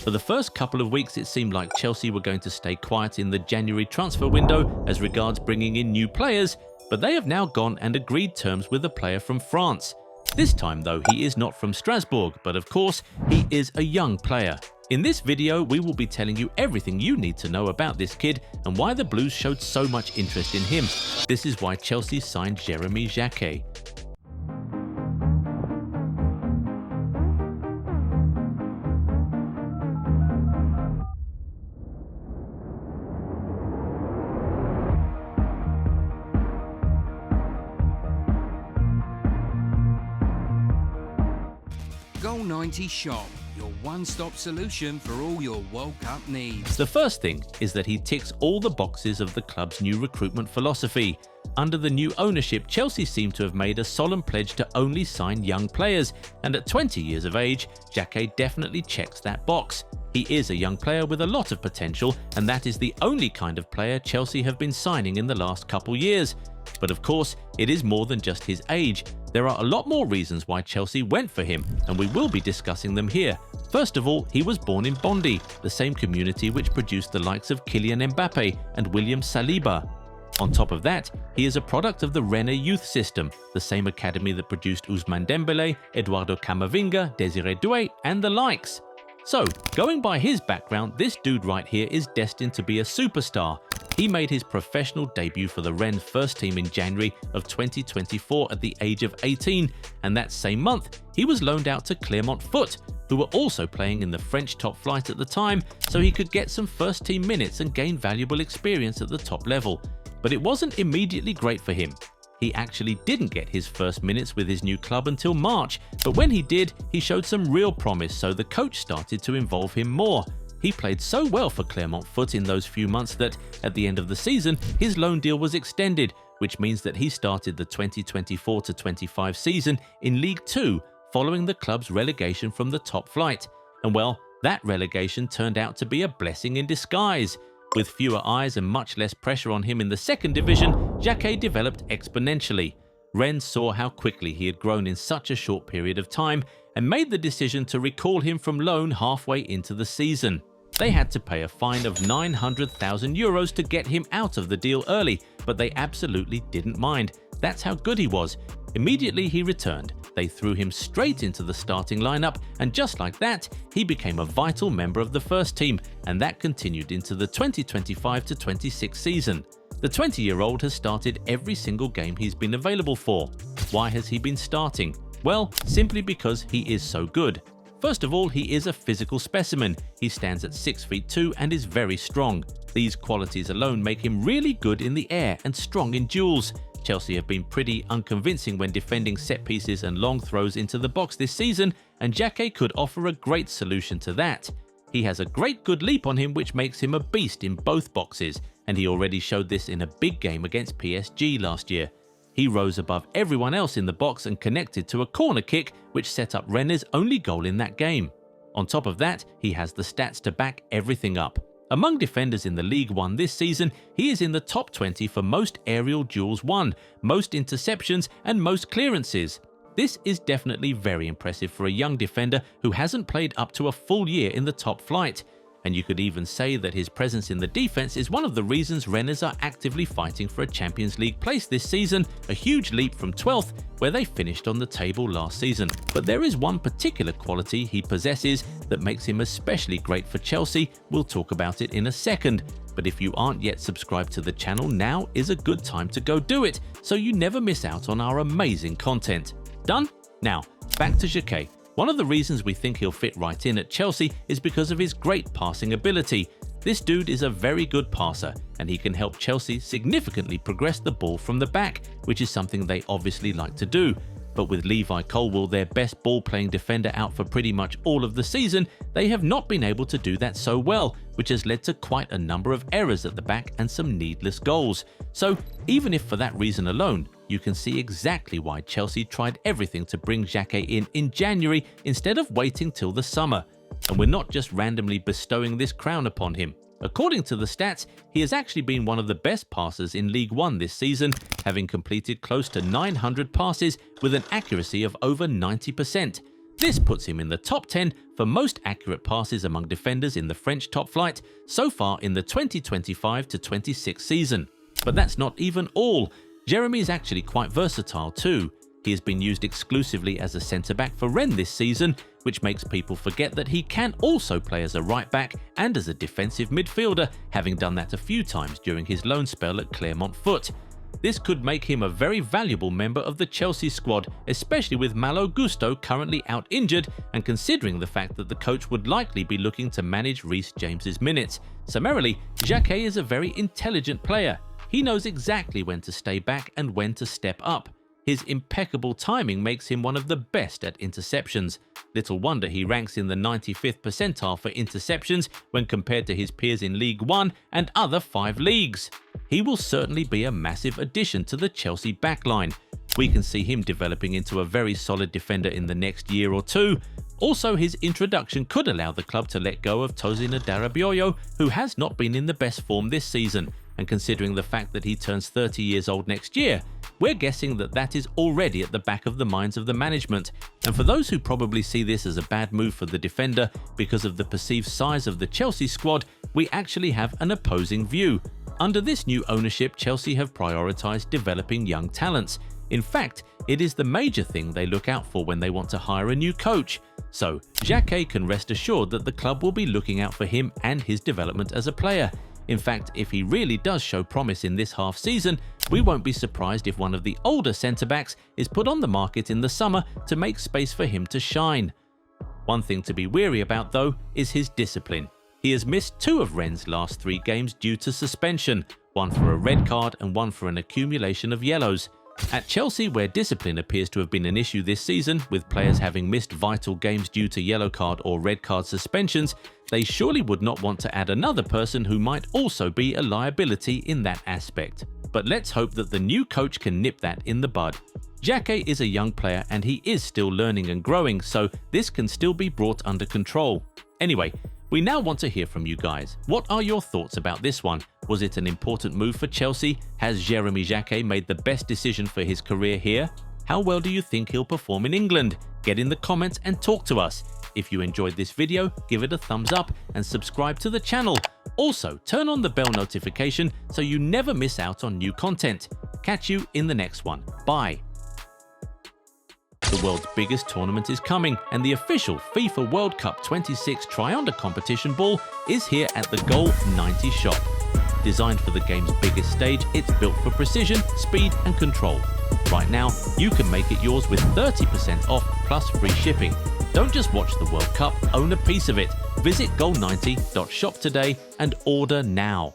For the first couple of weeks, it seemed like Chelsea were going to stay quiet in the January transfer window as regards bringing in new players, but they have now gone and agreed terms with a player from France. This time though, he is not from Strasbourg, but of course, he is a young player. In this video, we will be telling you everything you need to know about this kid and why the Blues showed so much interest in him. This is why Chelsea signed Jérémy Jacquet. Goal 90 Shop, your one-stop solution for all your World Cup needs. The first thing is that he ticks all the boxes of the club's new recruitment philosophy. Under the new ownership, Chelsea seem to have made a solemn pledge to only sign young players, and at 20 years of age, Jacquet definitely checks that box. He is a young player with a lot of potential, and that is the only kind of player Chelsea have been signing in the last couple years. But of course, it is more than just his age. There are a lot more reasons why Chelsea went for him, and we will be discussing them here. First of all, he was born in Bondy, the same community which produced the likes of Kylian Mbappe and William Saliba. On top of that, he is a product of the Rennes youth system, the same academy that produced Ousmane Dembélé, Eduardo Camavinga, Désiré Doué, and the likes. So, going by his background, this dude right here is destined to be a superstar. He made his professional debut for the Rennes first team in January of 2024 at the age of 18, and that same month, he was loaned out to Clermont Foot, who were also playing in the French top flight at the time, so he could get some first team minutes and gain valuable experience at the top level. But it wasn't immediately great for him. He actually didn't get his first minutes with his new club until March, but when he did, he showed some real promise, so the coach started to involve him more. He played so well for Clermont Foot in those few months that, at the end of the season, his loan deal was extended, which means that he started the 2024-25 season in League 2, following the club's relegation from the top flight. And well, that relegation turned out to be a blessing in disguise. With fewer eyes and much less pressure on him in the second division, Jacquet developed exponentially. Rennes saw how quickly he had grown in such a short period of time and made the decision to recall him from loan halfway into the season. They had to pay a fine of €900,000 to get him out of the deal early, but they absolutely didn't mind. That's how good he was. Immediately he returned. They threw him straight into the starting lineup, and just like that, he became a vital member of the first team, and that continued into the 2025-26 season. The 20-year-old has started every single game he's been available for. Why has he been starting? Well, simply because he is so good. First of all, he is a physical specimen. He stands at 6'2" and is very strong. These qualities alone make him really good in the air and strong in duels. Chelsea have been pretty unconvincing when defending set pieces and long throws into the box this season, and Jacquet could offer a great solution to that. He has a great good leap on him which makes him a beast in both boxes, and he already showed this in a big game against PSG last year. He rose above everyone else in the box and connected to a corner kick which set up Rennes' only goal in that game. On top of that, he has the stats to back everything up. Among defenders in the League 1 this season, he is in the top 20 for most aerial duels won, most interceptions and most clearances. This is definitely very impressive for a young defender who hasn't played up to a full year in the top flight. And you could even say that his presence in the defense is one of the reasons Rennes are actively fighting for a Champions League place this season, a huge leap from 12th, where they finished on the table last season. But there is one particular quality he possesses that makes him especially great for Chelsea. We'll talk about it in a second. But if you aren't yet subscribed to the channel, now is a good time to go do it, so you never miss out on our amazing content. Done? Now, back to Jacquet. One of the reasons we think he'll fit right in at Chelsea is because of his great passing ability. This dude is a very good passer, and he can help Chelsea significantly progress the ball from the back, which is something they obviously like to do. But with Levi Colwill, their best ball-playing defender, out for pretty much all of the season, they have not been able to do that so well, which has led to quite a number of errors at the back and some needless goals. So even if for that reason alone, you can see exactly why Chelsea tried everything to bring Jacquet in January instead of waiting till the summer. And we're not just randomly bestowing this crown upon him. According to the stats, he has actually been one of the best passers in League 1 this season, having completed close to 900 passes with an accuracy of over 90%. This puts him in the top 10 for most accurate passes among defenders in the French top flight so far in the 2025-26 season. But that's not even all. Jérémy is actually quite versatile too. He has been used exclusively as a centre-back for Rennes this season, which makes people forget that he can also play as a right-back and as a defensive midfielder, having done that a few times during his loan spell at Clermont Foot. This could make him a very valuable member of the Chelsea squad, especially with Malo Gusto currently out injured and considering the fact that the coach would likely be looking to manage Reece James's minutes. Summarily, Jacquet is a very intelligent player. He knows exactly when to stay back and when to step up. His impeccable timing makes him one of the best at interceptions. Little wonder he ranks in the 95th percentile for interceptions when compared to his peers in League One and other 5 leagues. He will certainly be a massive addition to the Chelsea backline. We can see him developing into a very solid defender in the next year or two. Also, his introduction could allow the club to let go of Tosin Adarabioyo, who has not been in the best form this season, and considering the fact that he turns 30 years old next year, we're guessing that that is already at the back of the minds of the management. And for those who probably see this as a bad move for the defender because of the perceived size of the Chelsea squad, we actually have an opposing view. Under this new ownership, Chelsea have prioritised developing young talents. In fact, it is the major thing they look out for when they want to hire a new coach. So, Jacquet can rest assured that the club will be looking out for him and his development as a player. In fact, if he really does show promise in this half season, we won't be surprised if one of the older centre-backs is put on the market in the summer to make space for him to shine. One thing to be wary about though is his discipline. He has missed 2 of Rennes' last 3 games due to suspension, one for a red card and one for an accumulation of yellows. At Chelsea, where discipline appears to have been an issue this season, with players having missed vital games due to yellow card or red card suspensions, they surely would not want to add another person who might also be a liability in that aspect. But let's hope that the new coach can nip that in the bud. Jacquet is a young player and he is still learning and growing, so this can still be brought under control. Anyway, we now want to hear from you guys. What are your thoughts about this one? Was it an important move for Chelsea? Has Jérémy Jacquet made the best decision for his career here? How well do you think he'll perform in England? Get in the comments and talk to us. If you enjoyed this video, give it a thumbs up and subscribe to the channel. Also, turn on the bell notification so you never miss out on new content. Catch you in the next one. Bye. The world's biggest tournament is coming, and the official FIFA World Cup 26 Tri-Under competition ball is here at the Goal 90 shop. Designed for the game's biggest stage, it's built for precision, speed and control. Right now, you can make it yours with 30% off plus free shipping. Don't just watch the World Cup, own a piece of it. Visit goal90.shop today and order now.